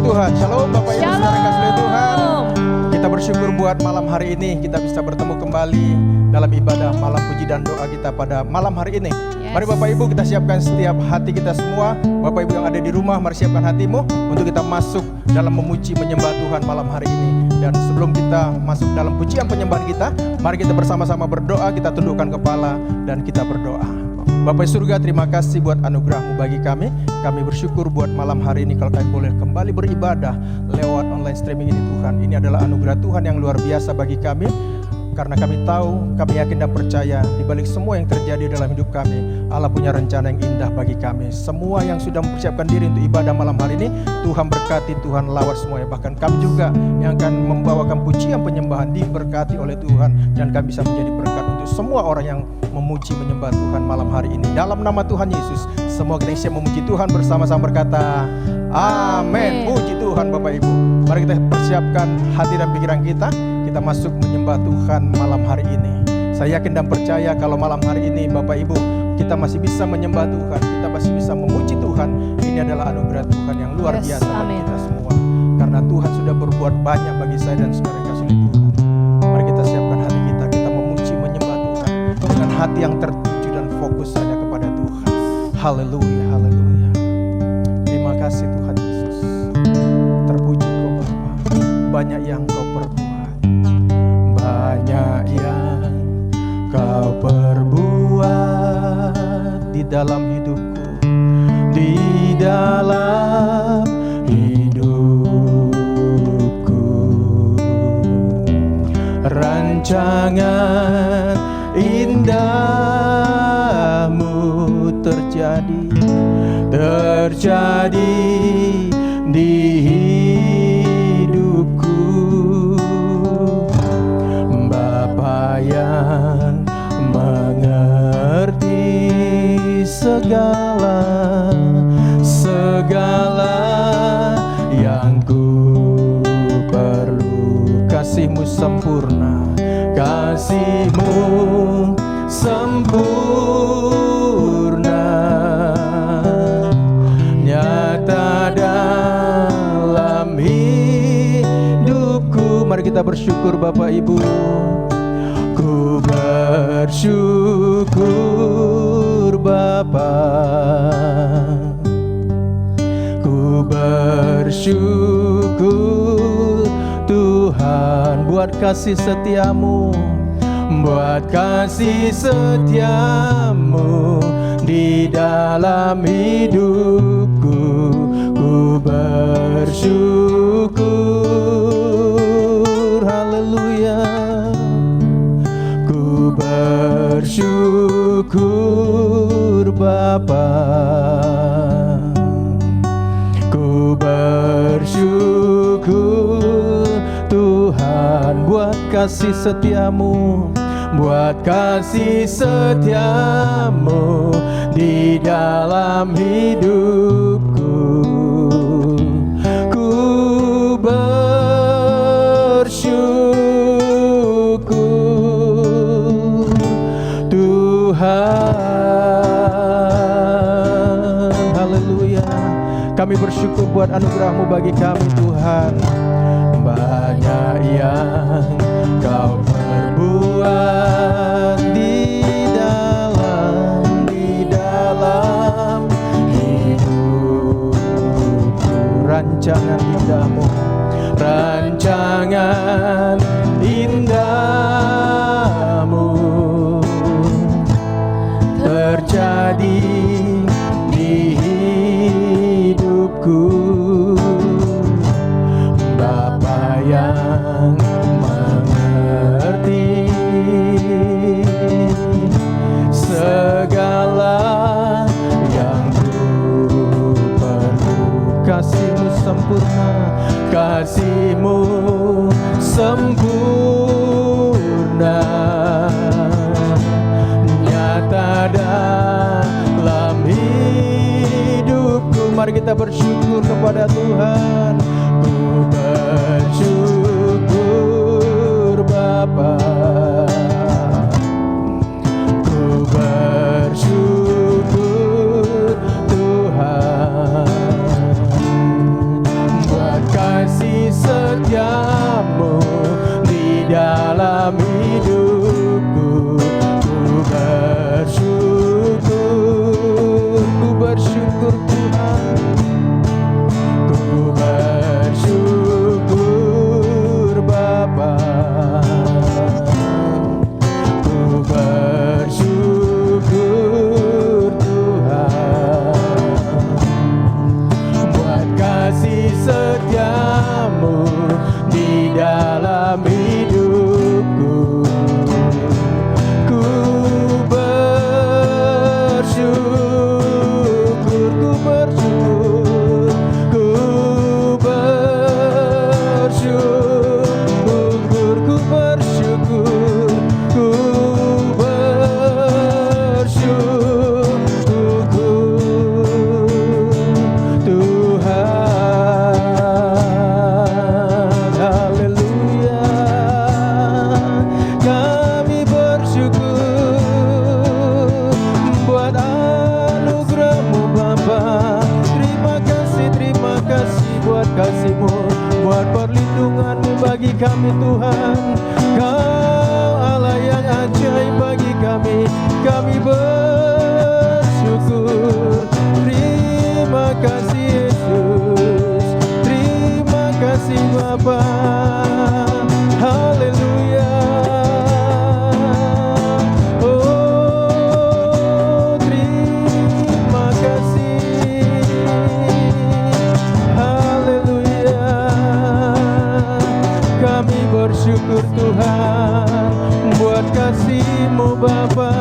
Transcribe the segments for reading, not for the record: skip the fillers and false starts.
Tuhan. Shalom Bapak Ibu saudara yang kasih oleh Tuhan. Shalom. Kita bersyukur buat malam hari ini kita bisa bertemu kembali dalam ibadah malam puji dan doa kita pada malam hari ini. Yes. Mari Bapak Ibu kita siapkan setiap hati kita semua. Bapak Ibu yang ada di rumah, mari siapkan hatimu untuk kita masuk dalam memuji menyembah Tuhan malam hari ini. Dan sebelum kita masuk dalam pujian penyembahan kita, mari kita bersama-sama berdoa, kita tundukkan kepala dan kita berdoa. Bapak surga, terima kasih buat anugerah-Mu bagi kami. Kami bersyukur buat malam hari ini kalau kami boleh kembali beribadah lewat online streaming ini Tuhan. Ini adalah anugerah Tuhan yang luar biasa bagi kami. Karena kami tahu, kami yakin dan percaya di balik semua yang terjadi dalam hidup kami, Allah punya rencana yang indah bagi kami. Semua yang sudah mempersiapkan diri untuk ibadah malam hari ini, Tuhan berkati, Tuhan lawat semuanya. Bahkan kami juga yang akan membawakan pujian penyembahan diberkati oleh Tuhan. Dan kami bisa menjadi berkat untuk semua orang yang memuji menyembah Tuhan malam hari ini. Dalam nama Tuhan Yesus, semua kita siap memuji Tuhan bersama-sama berkata, Amin. Puji Tuhan Bapak Ibu. Mari kita persiapkan hati dan pikiran kita. Kita masuk menyembah Tuhan malam hari ini. Saya yakin dan percaya kalau malam hari ini Bapak Ibu kita masih bisa menyembah Tuhan, kita masih bisa memuji Tuhan. Ini adalah anugerah Tuhan yang luar biasa bagi kita semua. Karena Tuhan sudah berbuat banyak bagi saya dan saudara yang kasih oleh Tuhan. Mari kita siapkan hati kita, kita memuji menyembah Tuhan dengan hati yang tertuju dan fokus hanya kepada Tuhan. Haleluya, haleluya. Terima kasih Tuhan Yesus. Terpuji Kau Bapa, banyak yang Kau perbuat. Banyak yang Kau perbuat di dalam hidupku, di dalam hidupku. Rancangan indahmu terjadi di hidupku. Bapa yang mengerti segala yang ku perlu. Kasih-Mu sempurna, kasih-Mu sempurna, nyata dalam hidupku. Mari kita bersyukur Bapak Ibu. Ku bersyukur Bapa, ku bersyukur Tuhan buat kasih setiamu, buat kasih setiamu di dalam hidupku. Ku bersyukur, haleluya. Ku bersyukur Bapa, ku bersyukur Tuhan buat kasih setiamu, buat kasih setiamu di dalam hidupku. Ku bersyukur Tuhan, haleluya. Kami bersyukur buat anugerah-Mu bagi kami Tuhan. Banyak yang Kau perbuat di dalam hidupku. Rancangan indahmu, rancangan indahmu terjadi di hidupku. Bapa yang mengerti segala yang ku perlu. Kasih-Mu sempurna, kasih-Mu sempurna, nyata dalam hidupku. Mari kita bersyukur kepada Tuhan. Ku bersyukur Bapa, ku bersyukur Tuhan buat kasih, buat kasih-Mu, buat perlindungan-Mu bagi kami Tuhan. Kau Allah yang ajaib bagi kami bersyukur. Terima kasih Yesus, terima kasih Bapa. Haleluya. Oh, terima kasih. Haleluya. Kami bersyukur Tuhan buat kasih-Mu Bapa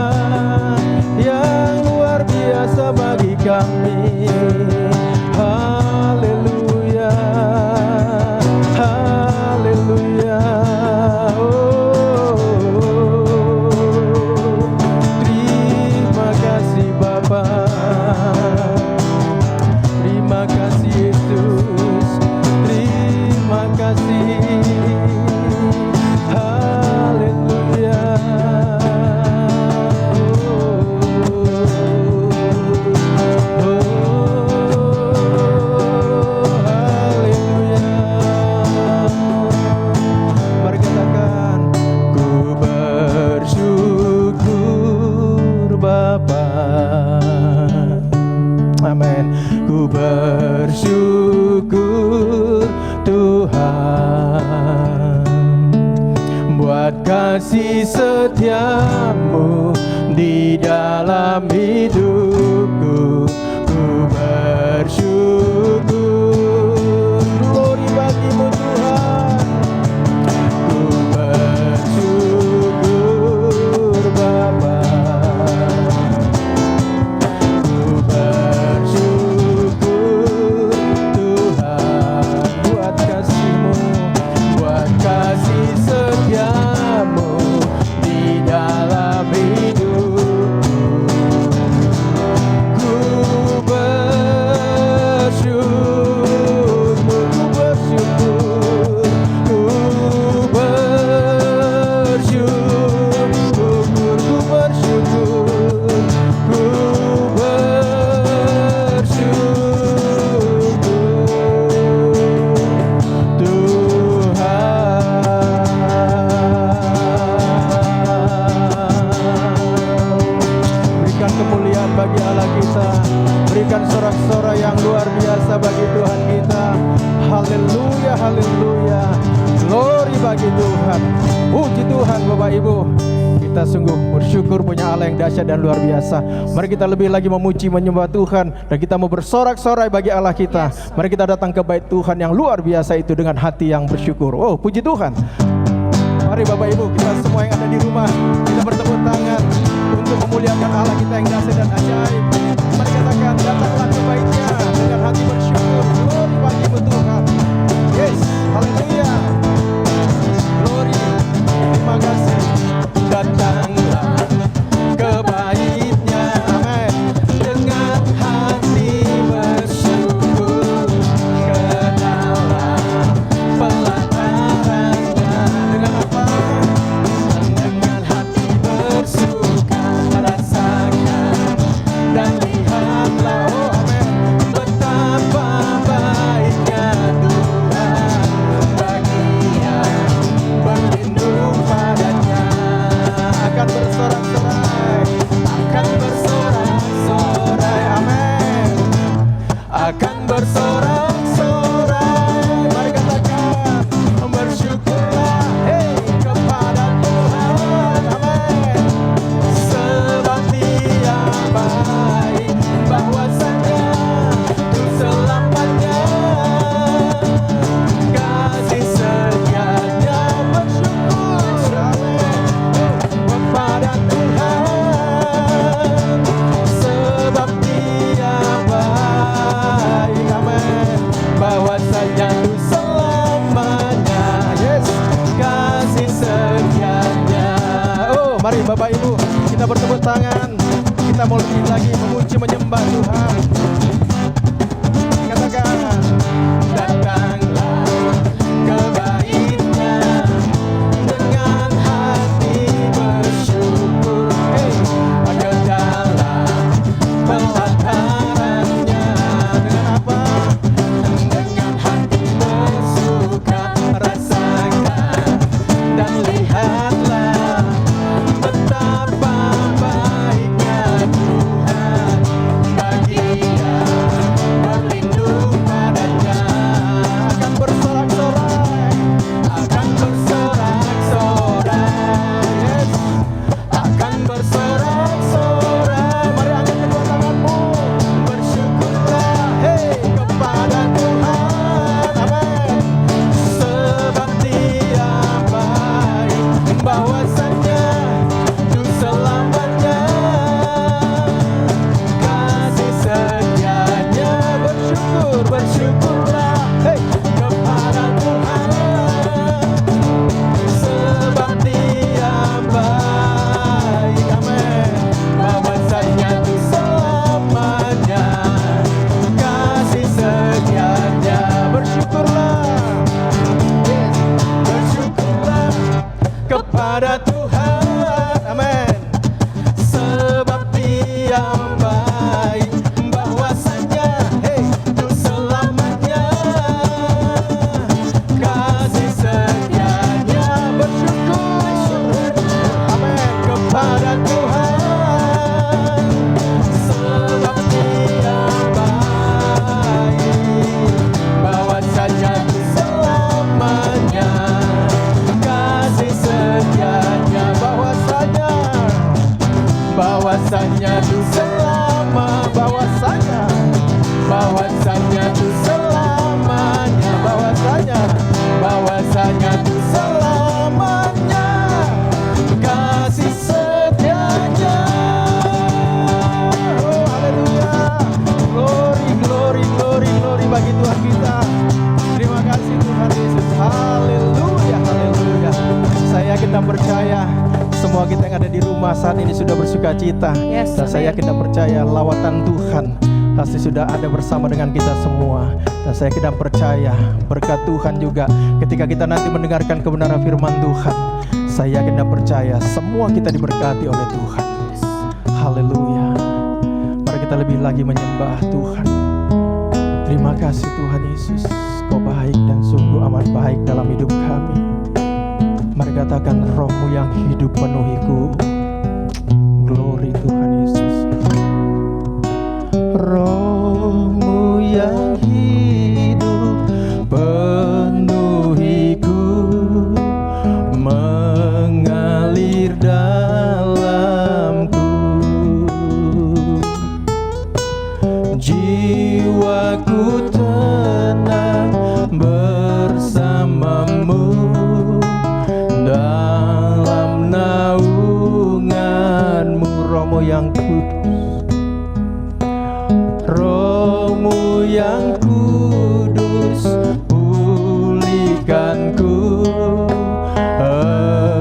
yang luar biasa bagi kami. Haleluya, haleluya. Oh, terima kasih Bapa, terima kasih Yesus, terima kasih. Haleluya. Amin. Ku bersyukur Tuhan buat kasih setia-Mu di dalam hidupku. Ku bersyukur, glory bagi-Mu Tuhan. Ku bersyukur Bapa. Berikan sorak-sorai yang luar biasa bagi Tuhan kita. Haleluya, haleluya. Glory bagi Tuhan. Puji Tuhan Bapak Ibu. Kita sungguh bersyukur punya Allah yang dahsyat dan luar biasa. Mari kita lebih lagi memuji menyembah Tuhan, dan kita mau bersorak-sorai bagi Allah kita. Mari kita datang ke bait Tuhan yang luar biasa itu dengan hati yang bersyukur. Oh, puji Tuhan. Mari Bapak Ibu, kita semua yang ada di rumah, kita bertepuk tangan untuk memuliakan Allah kita yang dahsyat dan ajaib. Mari katakan, datanglah ke baitnya dengan hati bersyukur. Glory bagi-Mu Tuhan. Yes, haleluya. Glory, terima kasih. Datanglah ke baitnya, amin, dengan hati bersyukur ke dalam pelatarannya. Dengan apa? Dengan hati bersuka, rasakan dan lihatlah, oh amin, betapa baiknya Tuhan bagi yang berlindung padanya. Akan bersorak-sorai, akan bersorak-sorai, amin, akan bersorak-sorai. Mari katakan, bersyukurlah, hey, kepada Tuhan, amin, sebab Dia baik, bahwasanya itu selamanya kasih setianya. Bersyukur, amin, kepada Tuhan, sebab Dia baik, amin, bahwasanya itu selamanya. Yes, kasih setianya. Oh, mari Bapak Ibu, kita bertepuk tangan. Kita mau lebih lagi memuji menyembah Tuhan. Katakan, datanglah ke baitnya dengan hati bersyukur, hey, ke dalam pelatarannya. Dengan apa? Dengan rumah saat ini sudah bersuka cita. Dan saya yakin dan percaya lawatan Tuhan pasti sudah ada bersama dengan kita semua. Dan saya yakin dan percaya berkat Tuhan juga ketika kita nanti mendengarkan kebenaran firman Tuhan. Saya yakin dan percaya semua kita diberkati oleh Tuhan. Haleluya. Mari kita lebih lagi menyembah Tuhan. Terima kasih Tuhan Yesus, Kau baik dan sungguh amat baik dalam hidup kami. Mari katakan, Roh-Mu yang hidup penuhiku. Glory Tuhan Yesus. Roh-Mu yang hidup penuhiku, mengalir dalamku. Jiwaku tenang bersamamu dalam naunganmu. Roh-Mu yang kudus, Roh-Mu yang kudus, pulihkanku.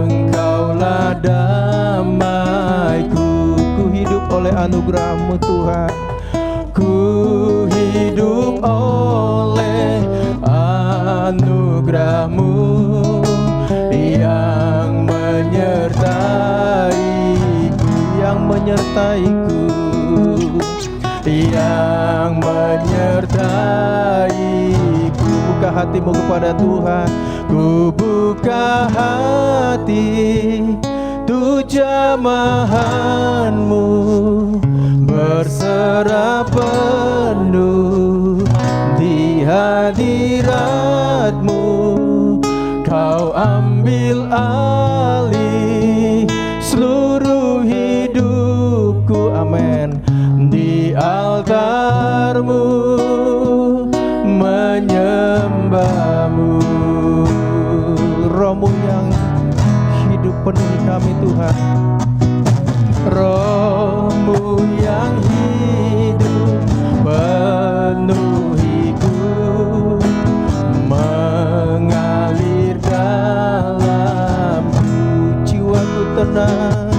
Engkaulah damaiku. Ku hidup oleh anugerah-Mu Tuhan. Ku hidup oleh anugerah-Mu yang menyertaiku, yang menyertaiku, yang menyertaiku. Buka hatimu kepada Tuhan. Ku buka hati, tu jamahan-Mu berserah penuh di hadirat-Mu. Kau ambil alih seluruh hidupku, amin. Di altar-Mu menyembah-Mu. Roh-Mu yang hidup penuhi kami Tuhan. Roh-Mu yang hidup penuhiku, mengalir dalamku. Jiwaku tenang,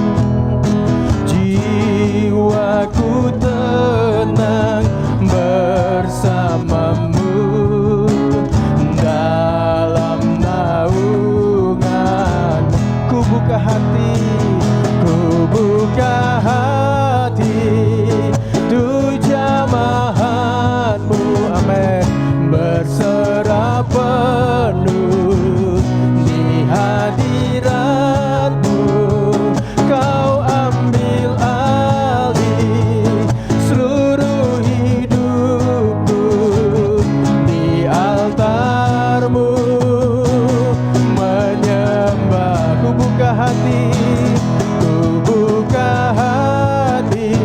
jiwaku tenang bersamamu dalam naungan. Ku buka hati, ku buka hati, tu jamahan-Mu, amin. Berserah penuh di hadirat-Mu. Kau ambil alih seluruh hidupku. Di altar-Mu menyembah. Ku buka hati, ku buka hati,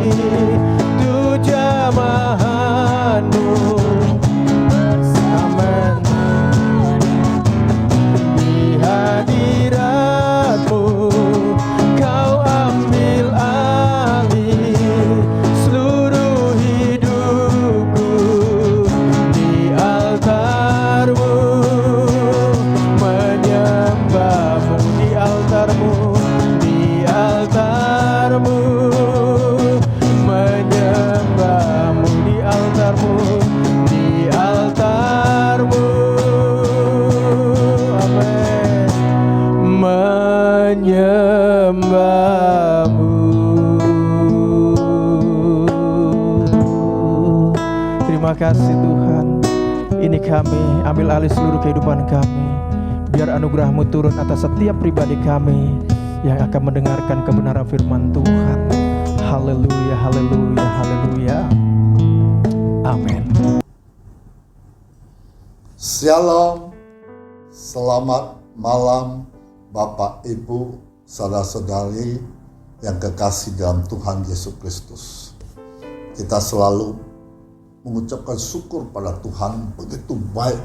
tu jamahan-Mu, amin. Di hadirat-Mu Kau ambil alih seluruh hidupku. Di altar-Mu menyembah-Mu. Di altar-Mu, di altar-Mu menyembah-Mu. Di altar-Mu, di altar-Mu, amin. Menyembah-Mu. Terima kasih Tuhan. Ini kami, ambil alih seluruh kehidupan kami. Biar anugerah-Mu turun atas setiap pribadi kami yang akan mendengarkan kebenaran firman Tuhan. Haleluya, haleluya, haleluya. Amin. Shalom, selamat malam Bapak, Ibu, saudara-saudari yang kekasih dalam Tuhan Yesus Kristus. Kita selalu mengucapkan syukur pada Tuhan, begitu baik,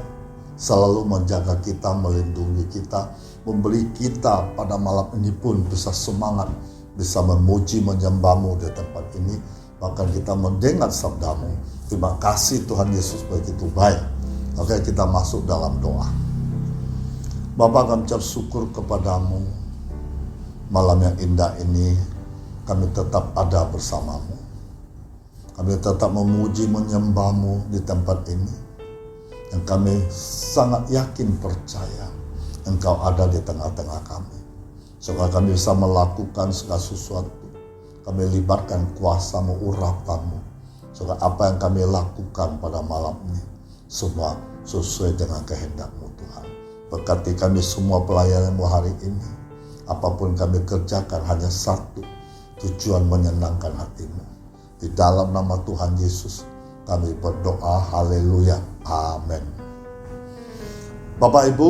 selalu menjaga kita, melindungi kita, memberi kita pada malam ini pun bisa semangat, bisa memuji, menyembah-Mu di tempat ini. Bahkan kita mendengar sabda-Mu. Terima kasih Tuhan Yesus, begitu baik. Oke, kita masuk dalam doa. Bapa, kami ucap syukur kepada-Mu malam yang indah ini. kami tetap ada bersamamu. Kami tetap memuji menyembahmu di tempat ini. Yang kami sangat yakin percaya Engkau ada di tengah-tengah kami. Sehingga kami bisa melakukan segala sesuatu. Kami libatkan kuasa-Mu, urapan-Mu. Sehingga apa yang kami lakukan pada malam ini semua sesuai dengan kehendak-Mu Tuhan. Berkati kami semua pelayanan-Mu hari ini. Apapun kami kerjakan hanya satu, tujuan menyenangkan hati-Mu. Di dalam nama Tuhan Yesus kami berdoa, haleluya, amin. Bapak Ibu,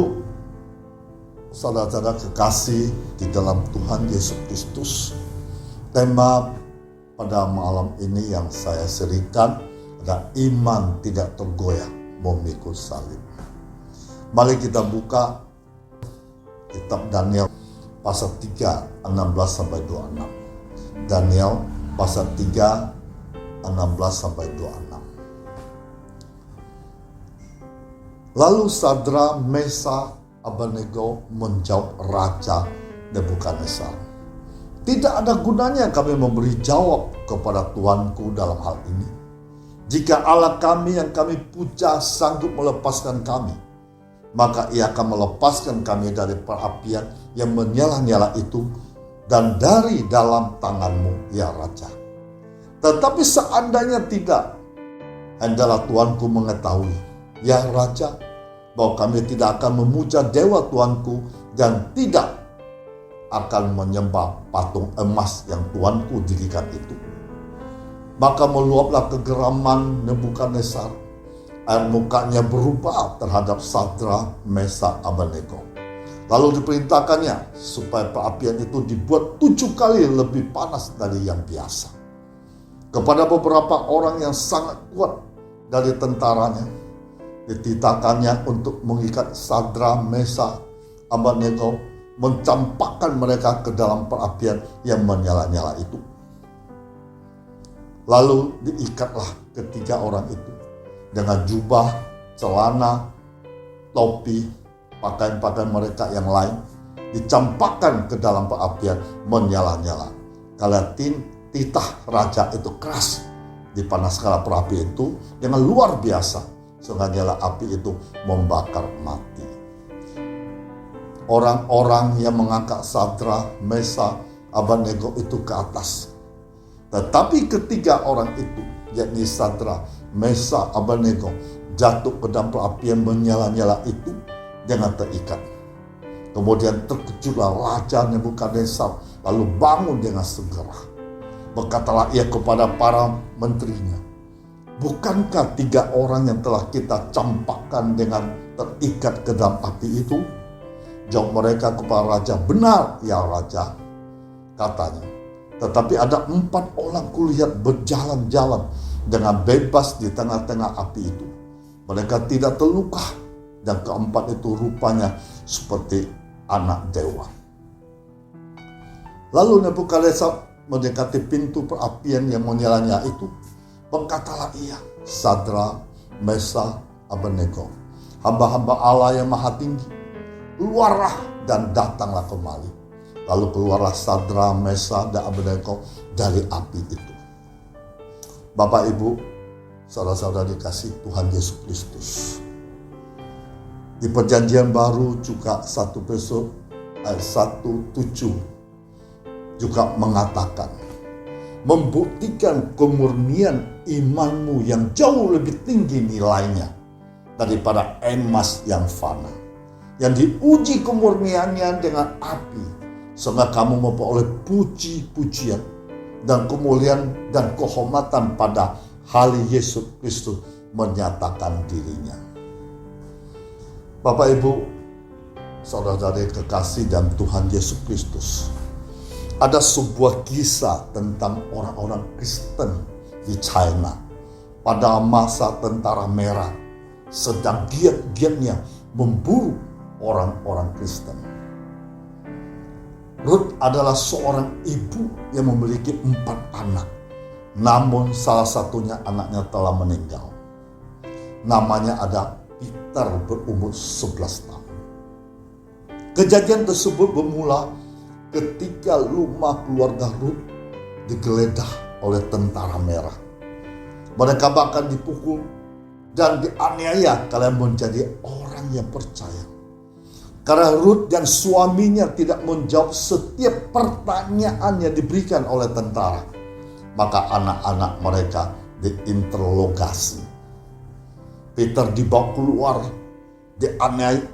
saudara-saudara kekasih di dalam Tuhan Yesus Kristus, tema pada malam ini yang saya serikan adalah iman tidak tergoyah memikul salib. Mari kita buka kitab Daniel pasal 3, 16-26. Daniel pasal 3, 16-26. Lalu Sadra, Mesa, Abednego menjawab Raja Nebukadnezar, "Tidak ada gunanya kami memberi jawab kepada Tuanku dalam hal ini. Jika Allah kami yang kami puja sanggup melepaskan kami, maka ia akan melepaskan kami dari perapian yang menyala-nyala itu dan dari dalam tanganmu, ya Raja. Tetapi seandainya tidak, hendaklah Tuanku mengetahui, ya Raja, bahwa kami tidak akan memuja dewa Tuanku dan tidak akan menyembah patung emas yang Tuanku dirikan itu." Maka meluaplah kegeraman Nebukadnezar. Air mukanya berubah terhadap Sadra, Mesa, Abednego. Lalu diperintahkannya supaya perapian itu dibuat 7 kali lebih panas dari yang biasa. Kepada beberapa orang yang sangat kuat dari tentaranya, dititahkannya untuk mengikat Sadra, Mesa, Abednego, mencampakkan mereka ke dalam perapian yang menyala-nyala itu. Lalu diikatlah ketiga orang itu dengan jubah, celana, topi, pakaian-pakaian mereka yang lain, dicampakkan ke dalam perapian menyala-nyala. Kala titah raja itu keras, dipanaskan perapian itu dengan luar biasa, sehingga nyala api itu membakar mati. Orang-orang yang mengangkat Sadra, Mesa, Abednego itu ke atas. Tetapi ketiga orang itu, yakni Sadra, Mesa, Abednego, jatuh ke dalam perapian menyala-nyala itu dengan terikat. Kemudian terkejutlah Raja Nebukadnezar, lalu bangun dengan segera. Berkatalah ia kepada para menterinya, "Bukankah 3 orang yang telah kita campakkan dengan terikat ke dalam api itu?" Jawab mereka kepada raja, "Benar, ya Raja," katanya. "Tetapi ada 4 orang kulihat berjalan-jalan dengan bebas di tengah-tengah api itu. Mereka tidak terluka, dan keempat itu rupanya seperti anak dewa." Lalu Nebukadnezar mendekati pintu perapian yang menyala-nyala itu. Berkatalah ia, "Sadra, Mesa, Abednego, hamba-hamba Allah yang maha tinggi, keluarlah dan datanglah kembali." Lalu keluarlah Sadra, Mesa, dan Abednego dari api itu. Bapak, Ibu, saudara-saudara dikasih Tuhan Yesus Kristus. Di perjanjian baru juga 1 Petrus ayat 1:7 juga mengatakan, "Membuktikan kemurnian imanmu yang jauh lebih tinggi nilainya daripada emas yang fana, yang diuji kemurniannya dengan api, sehingga kamu memperoleh puji-pujian dan kemuliaan dan kehormatan pada hari Yesus Kristus menyatakan dirinya." Bapak, Ibu, saudara-saudari kekasih dan Tuhan Yesus Kristus, ada sebuah kisah tentang orang-orang Kristen di China pada masa Tentara Merah sedang giat-giatnya memburu orang-orang Kristen. Ruth adalah seorang ibu yang memiliki 4 anak, namun salah satunya anaknya telah meninggal. Namanya ada Peter, berumur 11 tahun. Kejadian tersebut bermula ketika rumah keluarga Ruth digeledah oleh tentara merah. Mereka bahkan dipukul dan dianiaya. Kalian menjadi orang yang percaya. Karena Ruth dan suaminya tidak menjawab setiap pertanyaan yang diberikan oleh tentara, maka anak-anak mereka diinterogasi. Peter dibawa keluar,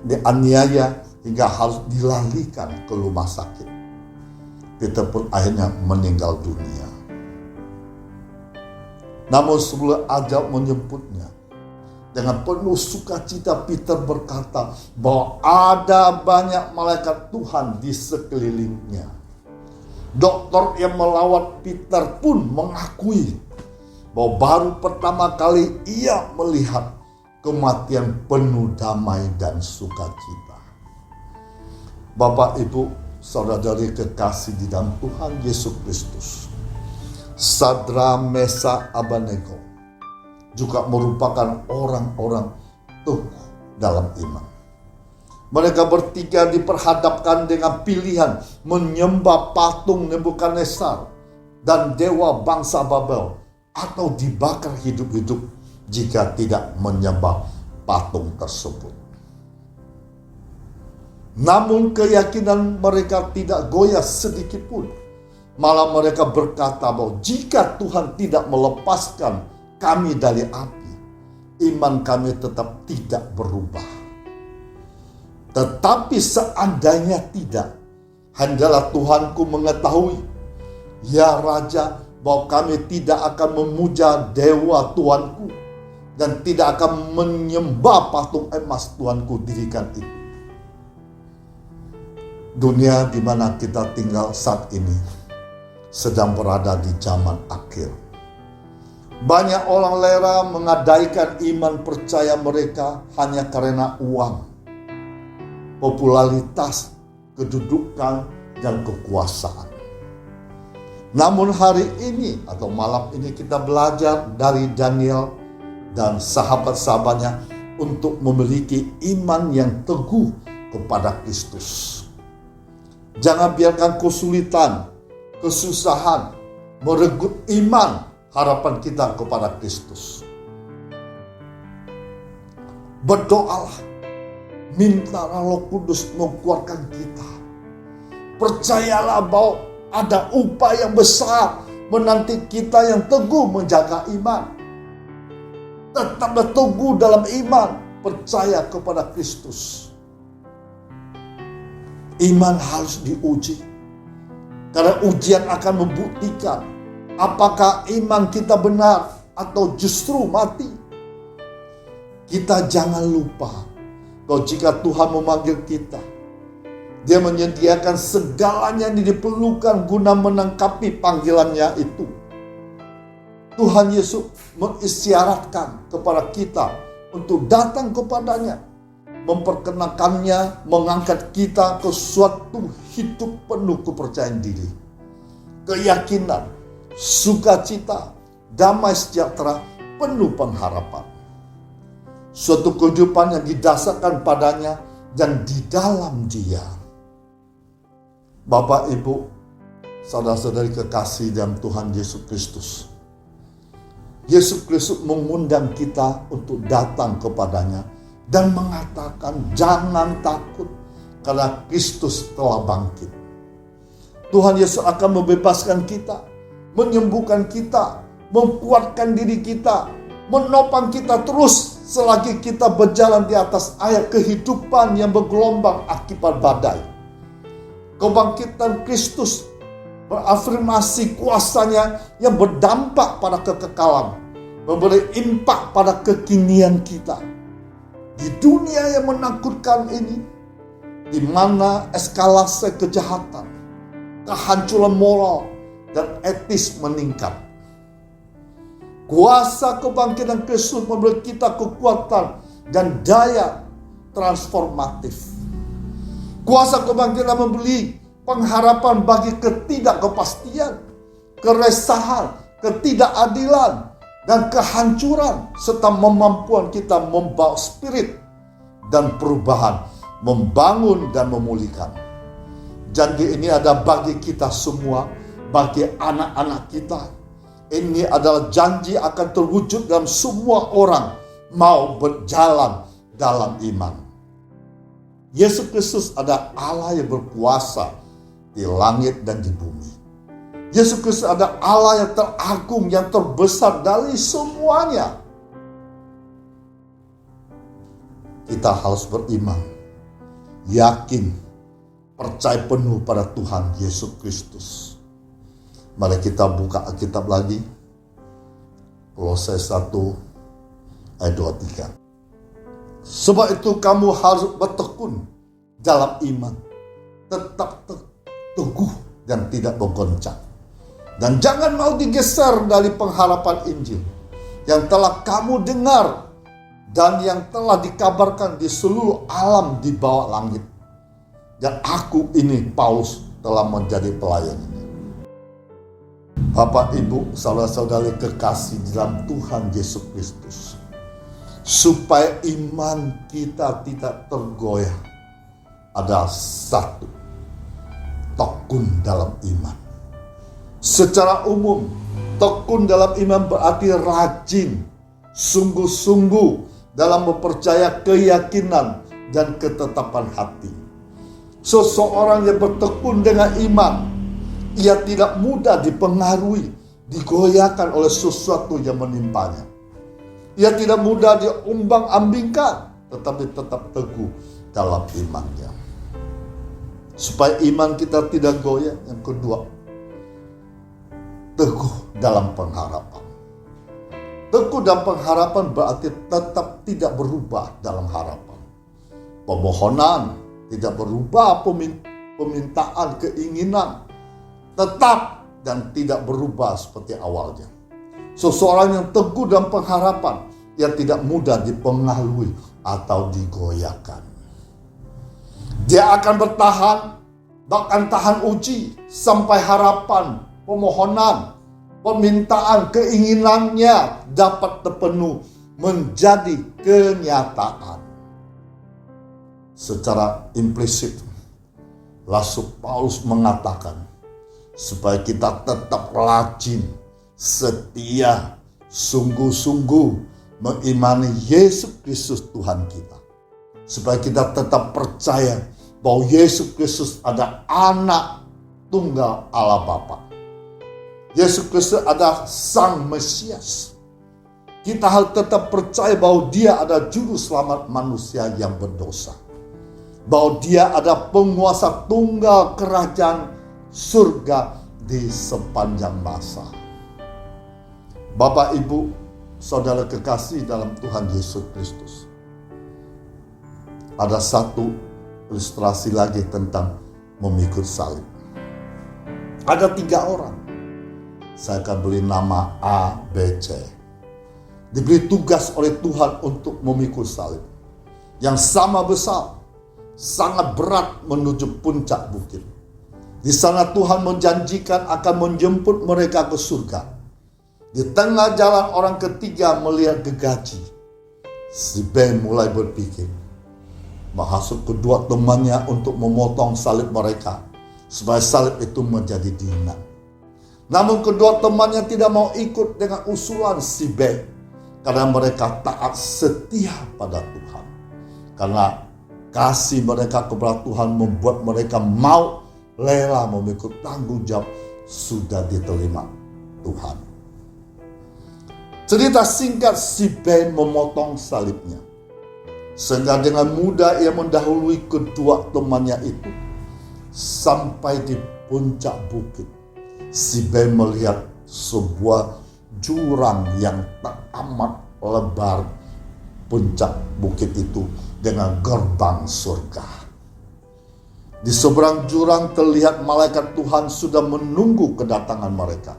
dianiaya hingga harus dilarikan ke rumah sakit. Peter pun akhirnya meninggal dunia. Namun sebelum ajal menjemputnya, dengan penuh sukacita Peter berkata bahwa ada banyak malaikat Tuhan di sekelilingnya. Dokter yang melawat Peter pun mengakui bahwa baru pertama kali ia melihat kematian penuh damai dan sukacita. Bapak, Ibu, saudara-saudari kekasih di dalam Tuhan Yesus Kristus, Sadra, Mesa, Abednego juga merupakan orang-orang teguh dalam iman. Mereka bertiga diperhadapkan dengan pilihan menyembah patung Nebukadnezar dan dewa bangsa Babel, atau dibakar hidup-hidup jika tidak menyembah patung tersebut. Namun keyakinan mereka tidak goyah sedikit pun. Malah mereka berkata bahwa jika Tuhan tidak melepaskan kami dari api, iman kami tetap tidak berubah. Tetapi seandainya tidak, hendaklah Tuhanku mengetahui, ya Raja, bahwa kami tidak akan memuja dewa Tuanku dan tidak akan menyembah patung emas Tuanku dirikan itu. Dunia di mana kita tinggal saat ini sedang berada di zaman akhir. Banyak orang lera menggadaikan iman percaya mereka hanya karena uang, popularitas, kedudukan, dan kekuasaan. Namun hari ini atau malam ini kita belajar dari Daniel dan sahabat-sahabatnya untuk memiliki iman yang teguh kepada Kristus. Jangan biarkan kesulitan, kesusahan merenggut iman harapan kita kepada Kristus. Berdoalah, mintalah Roh Kudus menguatkan kita. Percayalah bahwa ada upaya yang besar menanti kita yang teguh menjaga iman. Tetaplah teguh dalam iman, percaya kepada Kristus. Iman harus diuji, karena ujian akan membuktikan apakah iman kita benar atau justru mati. Kita jangan lupa bahwa jika Tuhan memanggil kita, Dia menyediakan segalanya yang diperlukan guna menangkapi panggilannya itu. Tuhan Yesus mengisyaratkan kepada kita untuk datang kepadanya, memperkenalkannya, mengangkat kita ke suatu hidup penuh kepercayaan diri, keyakinan, sukacita, damai sejahtera, penuh pengharapan. Suatu kehidupan yang didasarkan padanya dan di dalam Dia. Bapak, Ibu, saudara-saudari kekasih dalam Tuhan Yesus Kristus. Yesus Kristus mengundang kita untuk datang kepadanya dan mengatakan jangan takut karena Kristus telah bangkit. Tuhan Yesus akan membebaskan kita, menyembuhkan kita, menguatkan diri kita, menopang kita terus selagi kita berjalan di atas air kehidupan yang bergelombang akibat badai. Kebangkitan Kristus berafirmasi kuasanya yang berdampak pada kekekalan, memberi impak pada kekinian kita. Di dunia yang menakutkan ini, di mana eskalasi kejahatan, kehancuran moral, dan etis meningkat, kuasa kebangkitan Kristus memberi kita kekuatan dan daya transformatif. Kuasa kebangkitan memberi pengharapan bagi ketidakkepastian, keresahan, ketidakadilan, dan kehancuran, serta kemampuan kita membawa spirit dan perubahan, membangun dan memulihkan. Janji ini ada bagi kita semua bagi anak-anak kita. Ini adalah janji akan terwujud dalam semua orang mau berjalan dalam iman. Yesus Kristus adalah Allah yang berkuasa di langit dan di bumi. Yesus Kristus adalah Allah yang teragung, yang terbesar dari semuanya. Kita harus beriman, yakin, percaya penuh pada Tuhan Yesus Kristus. Mari kita buka Alkitab lagi. Kolose 1 ayat 23. Sebab itu kamu harus bertekun dalam iman, tetap teguh dan tidak bergoncang. Dan jangan mau digeser dari pengharapan Injil yang telah kamu dengar dan yang telah dikabarkan di seluruh alam di bawah langit. Dan aku ini, Paulus, telah menjadi pelayan ini. Bapak, Ibu, saudara-saudari kekasih dalam Tuhan Yesus Kristus, supaya iman kita tidak tergoyah, ada satu, tekun dalam iman. Secara umum, tekun dalam iman berarti rajin, sungguh-sungguh dalam mempercaya keyakinan dan ketetapan hati. Seseorang yang bertekun dengan iman, ia tidak mudah dipengaruhi, digoyahkan oleh sesuatu yang menimpanya. Ia tidak mudah diombang-ambingkan, tetapi tetap teguh dalam imannya. Supaya iman kita tidak goyah, yang kedua, teguh dalam pengharapan. Teguh dalam pengharapan berarti tetap tidak berubah dalam harapan. Permohonan tidak berubah, permintaan, keinginan tetap dan tidak berubah seperti awalnya. Seseorang yang teguh dalam pengharapan, yang tidak mudah dipengaruhi atau digoyahkan. Dia akan bertahan, bahkan tahan uji, sampai harapan, permohonan, permintaan, keinginannya dapat terpenuhi menjadi kenyataan. Secara implisit, Rasul Paulus mengatakan, supaya kita tetap rajin, setia, sungguh-sungguh mengimani Yesus Kristus Tuhan kita. Supaya kita tetap percaya bahwa Yesus Kristus ada anak tunggal Allah Bapa. Yesus Kristus adalah Sang Mesias. Kita harus tetap percaya bahwa Dia ada juru selamat manusia yang berdosa. Bahwa Dia ada penguasa tunggal kerajaan surga di sepanjang masa. Bapak, Ibu, saudara kekasih dalam Tuhan Yesus Kristus, ada satu ilustrasi lagi tentang memikul salib. Ada 3 orang. Saya akan beri nama A, B, C. Diberi tugas oleh Tuhan untuk memikul salib yang sama besar, sangat berat menuju puncak bukit. Di sana Tuhan menjanjikan akan menjemput mereka ke surga. Di tengah jalan orang ketiga melihat gergaji. Si B mulai berpikir, menghasut kedua temannya untuk memotong salib mereka, supaya salib itu menjadi dinding. Namun kedua temannya tidak mau ikut dengan usulan si B, karena mereka taat setia pada Tuhan. Karena kasih mereka kepada Tuhan membuat mereka mau rela memikul tanggung jawab sudah diterima Tuhan. Cerita singkat, si B memotong salibnya. Sehingga dengan mudah ia mendahului kedua temannya itu. Sampai di puncak bukit, si B melihat sebuah jurang yang tak amat lebar. Puncak bukit itu dengan gerbang surga. Di seberang jurang terlihat malaikat Tuhan sudah menunggu kedatangan mereka.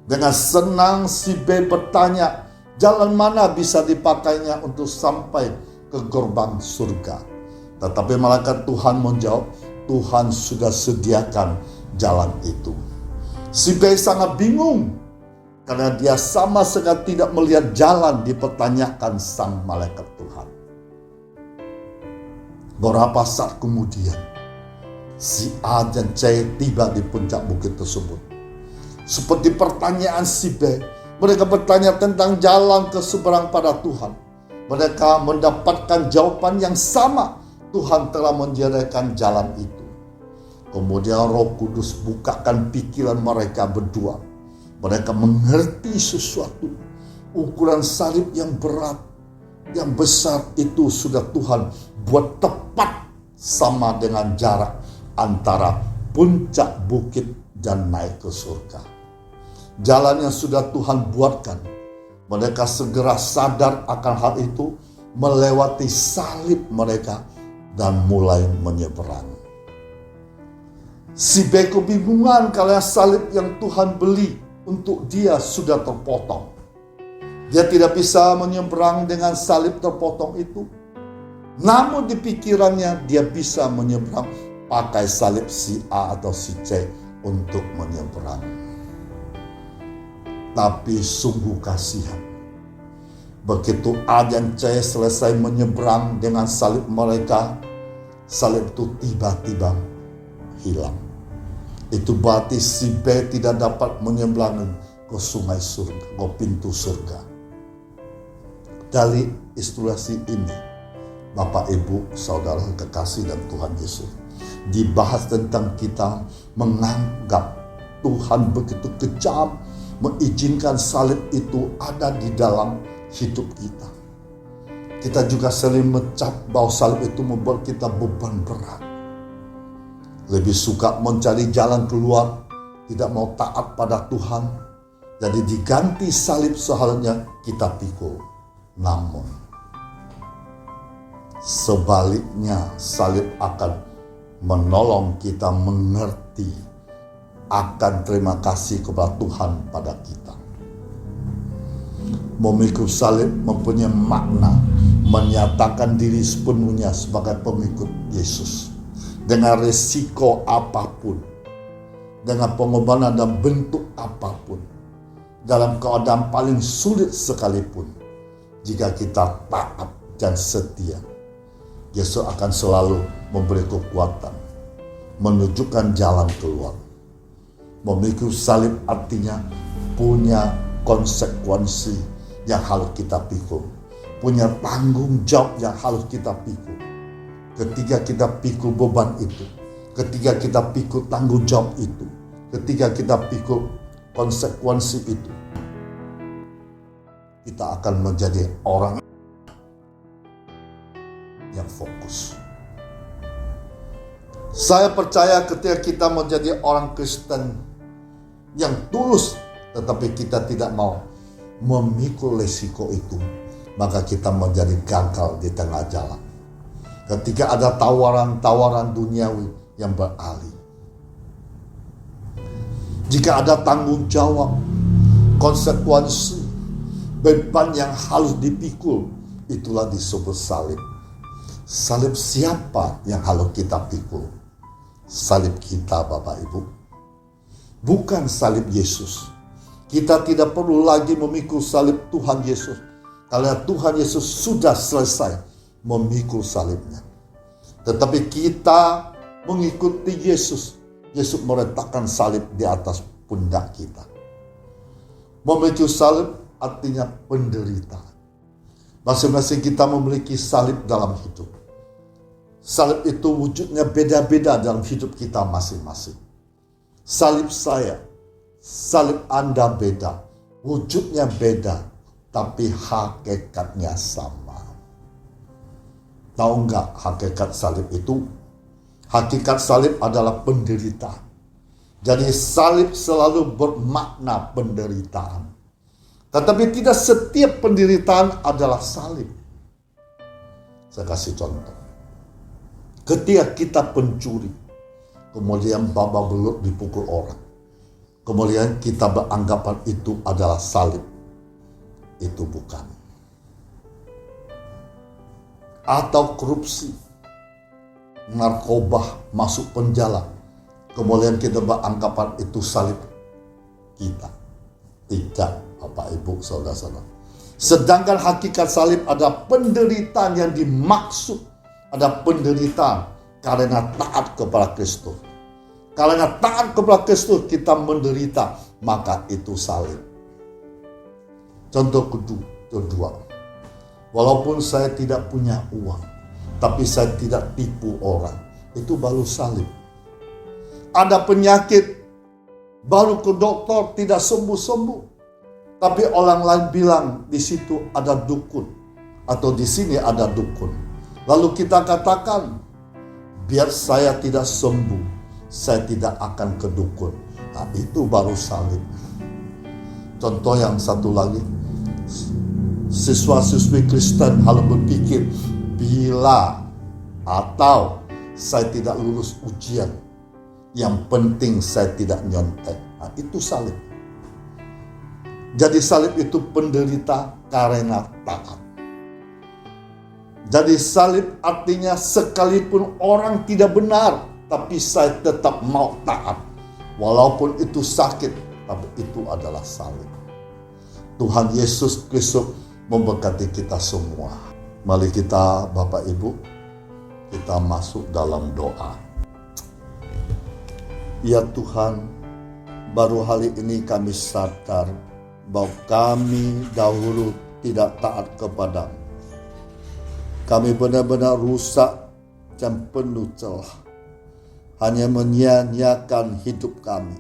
Dengan senang si B bertanya, jalan mana bisa dipakainya untuk sampai ke gerbang surga. Tetapi malaikat Tuhan menjawab, Tuhan sudah sediakan jalan itu. Si B sangat bingung, karena dia sama sekali tidak melihat jalan dipertanyakan sang malaikat Tuhan. Beberapa saat kemudian, si A dan C tiba di puncak bukit tersebut. Seperti pertanyaan si B, mereka bertanya tentang jalan ke seberang pada Tuhan. Mereka mendapatkan jawaban yang sama. Tuhan telah menyediakan jalan itu. Kemudian Roh Kudus bukakan pikiran mereka berdua. Mereka mengerti sesuatu. Ukuran salib yang berat, yang besar itu sudah Tuhan buat tepat sama dengan jarak antara puncak bukit dan naik ke surga. Jalan yang sudah Tuhan buatkan. Mereka segera sadar akan hal itu, melewati salib mereka dan mulai menyeberang. Si B kebingungan karena salib yang Tuhan beli untuk dia sudah terpotong. Dia tidak bisa menyeberang dengan salib terpotong itu. Namun di pikirannya dia bisa menyeberang pakai salib si A atau si C untuk menyeberang. Tapi sungguh kasihan. Begitu A dan C selesai menyeberang dengan salib mereka, salib itu tiba-tiba hilang. Itu berarti si B tidak dapat menyeberang ke sungai surga, ke pintu surga. Dari ilustrasi ini, Bapak, Ibu, Saudara kekasih dan Tuhan Yesus, dibahas tentang kita menganggap Tuhan begitu kejam, mengizinkan salib itu ada di dalam hidup kita. Kita juga sering mencap bahwa salib itu membuat kita beban berat. Lebih suka mencari jalan keluar, tidak mau taat pada Tuhan. Jadi diganti salib seharusnya kita pikul. Namun sebaliknya salib akan menolong kita mengerti akan terima kasih kepada Tuhan pada kita. Memikul salib mempunyai makna menyatakan diri sepenuhnya sebagai pengikut Yesus. Dengan resiko apapun, dengan pengorbanan dan bentuk apapun, dalam keadaan paling sulit sekalipun, jika kita taat dan setia, Yesus akan selalu memberi kekuatan, menunjukkan jalan keluar. Memikul salib artinya punya konsekuensi yang harus kita pikul, punya tanggung jawab yang harus kita pikul. Ketika kita pikul beban itu, ketika kita pikul tanggung jawab itu, ketika kita pikul konsekuensi itu, kita akan menjadi orang yang fokus. Saya percaya ketika kita menjadi orang Kristen yang tulus, tetapi kita tidak mau memikul resiko itu, maka kita menjadi gagal di tengah jalan. Ketika ada tawaran-tawaran duniawi yang beralih, jika ada tanggung jawab, konsekuensi, beban yang harus dipikul, itulah disebut salib. Salib siapa yang harus kita pikul? Salib kita, Bapak Ibu. Bukan salib Yesus. Kita tidak perlu lagi memikul salib Tuhan Yesus, karena Tuhan Yesus sudah selesai memikul salibnya. Tetapi kita mengikuti Yesus. Yesus meletakkan salib di atas pundak kita. Memikul salib artinya penderitaan. Masing-masing kita memiliki salib dalam hidup. Salib itu wujudnya beda-beda dalam hidup kita masing-masing. Salib saya, salib Anda beda. Wujudnya beda, tapi hakikatnya sama. Tahu enggak hakikat salib itu? Hakikat salib adalah penderitaan. Jadi salib selalu bermakna penderitaan. Tetapi tidak setiap penderitaan adalah salib. Saya kasih contoh. Ketika kita pencuri, kemudian babak belur dipukul orang, kemudian kita beranggapan itu adalah salib. Itu bukan. Atau korupsi, narkoba, masuk penjara, kemudian kita beranggapan itu salib kita. Tidak, Bapak, Ibu, Saudara-saudara. Sedangkan hakikat salib ada penderitaan yang dimaksud, ada penderitaan karena taat kepada Kristus. Karena taat kepada Kristus kita menderita, maka itu salib. Contoh kedua, walaupun saya tidak punya uang, tapi saya tidak tipu orang, itu baru salib. Ada penyakit, baru ke dokter tidak sembuh-sembuh, tapi orang lain bilang di situ ada dukun atau di sini ada dukun. Lalu kita katakan, biar saya tidak sembuh, saya tidak akan ke dukun. Nah, itu baru salib. Contoh yang satu lagi, siswa-siswi Kristen harus berpikir, bila atau saya tidak lulus ujian, yang penting saya tidak nyontek. Nah, itu salib. Jadi salib itu penderita karena taat. Jadi salib artinya sekalipun orang tidak benar, tapi saya tetap mau taat. Walaupun itu sakit, tapi itu adalah salib. Tuhan Yesus Kristus memberkati kita semua. Mari kita, Bapak Ibu, kita masuk dalam doa. Ya Tuhan, baru hari ini kami sadar bahwa kami dahulu tidak taat kepadamu. Kami benar-benar rusak dan penuh celah. Hanya menyia-nyiakan hidup kami.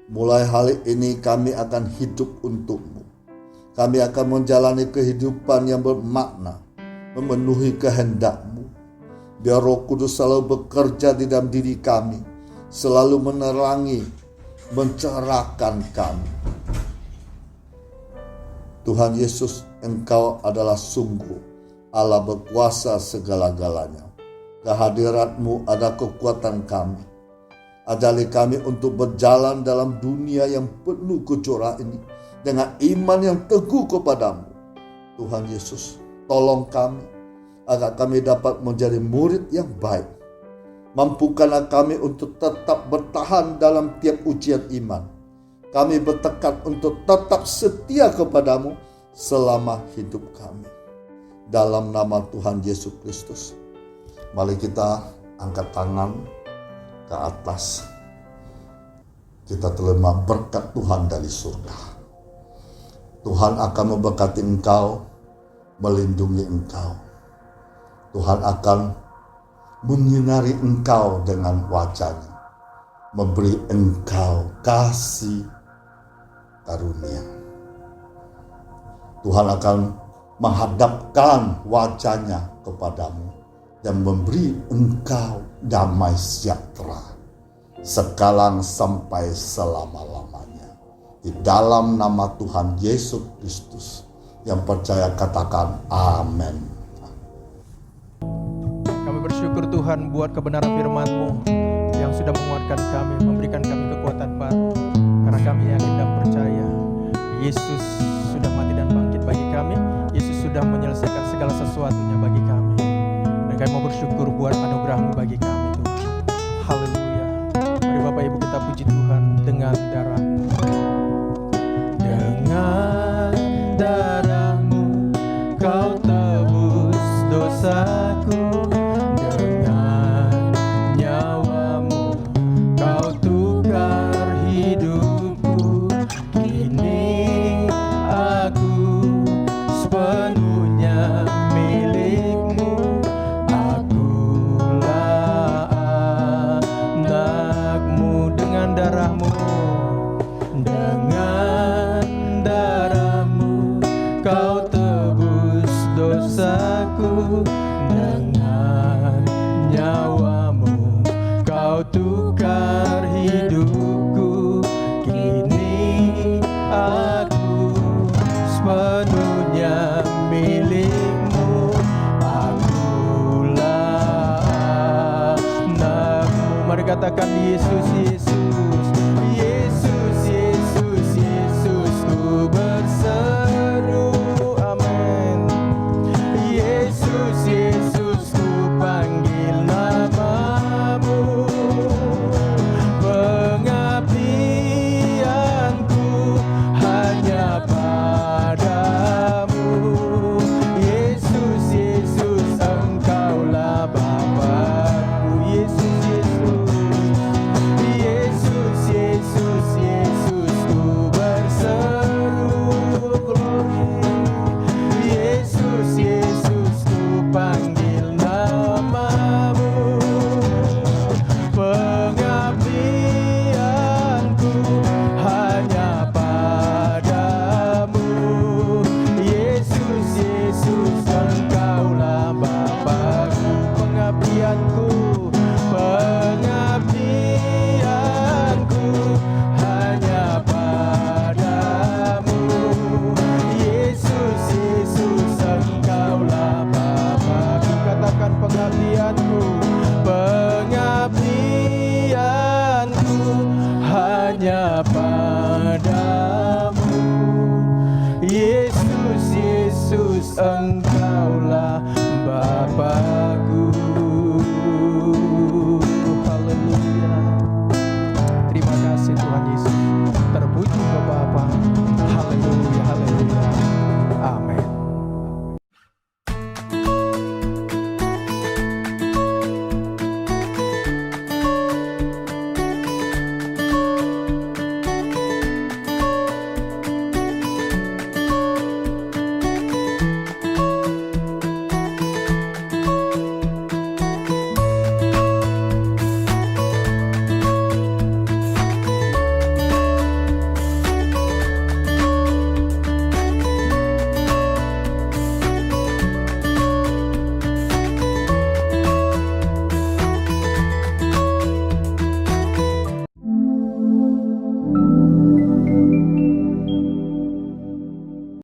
Mulai hari ini kami akan hidup untukmu. Kami akan menjalani kehidupan yang bermakna, memenuhi kehendak-Mu. Biar Roh Kudus selalu bekerja di dalam diri kami, selalu menerangi, mencerahkan kami. Tuhan Yesus, Engkau adalah sungguh Allah berkuasa segala-galanya. Kehadirat-Mu ada kekuatan kami. Ajari kami untuk berjalan dalam dunia yang penuh gejolak ini dengan iman yang teguh kepadamu. Tuhan Yesus, tolong kami agar kami dapat menjadi murid yang baik. Mampukanlah kami untuk tetap bertahan dalam tiap ujian iman. Kami bertekad untuk tetap setia kepadamu selama hidup kami. Dalam nama Tuhan Yesus Kristus, mari kita angkat tangan ke atas. Kita terima berkat Tuhan dari surga. Tuhan akan memberkati engkau, melindungi engkau. Tuhan akan menyinari engkau dengan wajah-Nya, memberi engkau kasih karunia. Tuhan akan menghadapkan wajah-Nya kepadamu dan memberi engkau damai sejahtera sekarang sampai selama-lamanya. Di dalam nama Tuhan Yesus Kristus, yang percaya katakan amin. Kami bersyukur Tuhan buat kebenaran firman-Mu yang sudah menguatkan kami, memberikan kami kekuatan baru. Karena kami yakin dan percaya Yesus sudah mati dan bangkit bagi kami. Yesus sudah menyelesaikan segala sesuatunya bagi kami. Dan kami mau bersyukur buat anugerah-Mu bagi kami Tuhan. Haleluya. Mari Bapak Ibu kita puji Tuhan dengan darah-Mu. Dengan darah-Mu Kau tebus dosaku. Dengan nyawa-Mu Kau tukar hidupku. Kini aku sepenuhnya milik-Mu. Akulah anak-Mu. Dengan darah-Mu, dengan darah-Mu Kau tebus dosaku. Dengan nyawa-Mu Kau tukar hidupku. Kini aku sepenuhnya milik-Mu. Akulah anak-Mu. Mari katakan Yesus, Yesus, Yesus, Yesus, Yesus, ku berseru, amin. Yesus, Yesus, ku panggil nama-Mu. Pengabdianku hanya padamu. Yesus, Yesus, Engkaulah Bapa-Ku. lihat